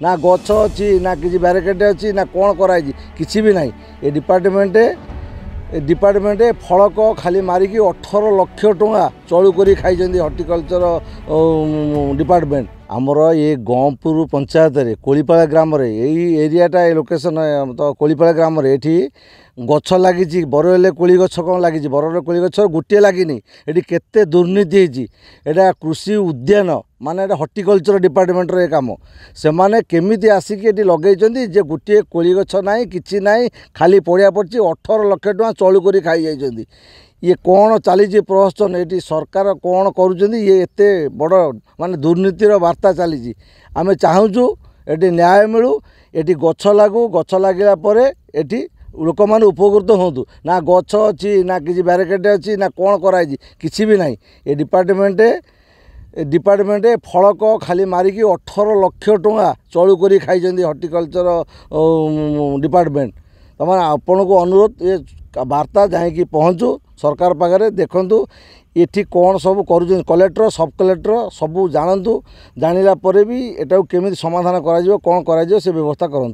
ना गछ अच्छी ना किसी बैरिकेड अच्छी ना कौन कराई किसी भी नहीं। ये डिपार्टमेंट फलक खाली मारिकी 18 लाख टंका चलू कर खाई हर्टिकल्चर डिपार्टमेंट। आमर ये गंपुर पंचायत रे कोलीपाड़ा ग्राम रे यही एरियाटा लोकेशन तो कोलीपाड़ा ग्राम रे एठी गछ लगी बरवेले कोली गछ कौन लगी बरवेले कोली गछ गोटे लगिनी ये केते दुर्नीति होता कृषि उद्यान माने हर्टिकल्चर डिपार्टमेंट रे काम से माने केमिति आसिक ये लगे जे गोटे कोली गछ ना कि ना खाली पड़िया पड़ी 18 लाख टंका चलू कर खाई जाइए। ये कौन चली प्रहसन ये सरकार कौन करुँच ये एते बड़ माने दुर्नीतिर वार्ता चली आमे चाहूँ ये न्याय मिलू ये गछ लागू गछ लगिला ये लोक मैंने उपकृत हूँ ना गछ अच्छी ना किसी बैरिकेड अच्छी ना कौन कराई किसी भी नहीं। ये डिपार्टमेंट फलक खाली मारिकी 18 लाख टंका चलू कर खाई हर्टिकल्चर डिपार्टमेंट। तमाम आपण को अनुरोध ये वार्ता जाकि पहुँचू सरकार पाखे देखूँ ये कौन सब कर कलेक्टर सब कलेक्टर सब जानतु जानिला भी एटा केमी समाधान कौन कर व्यवस्था करूँ।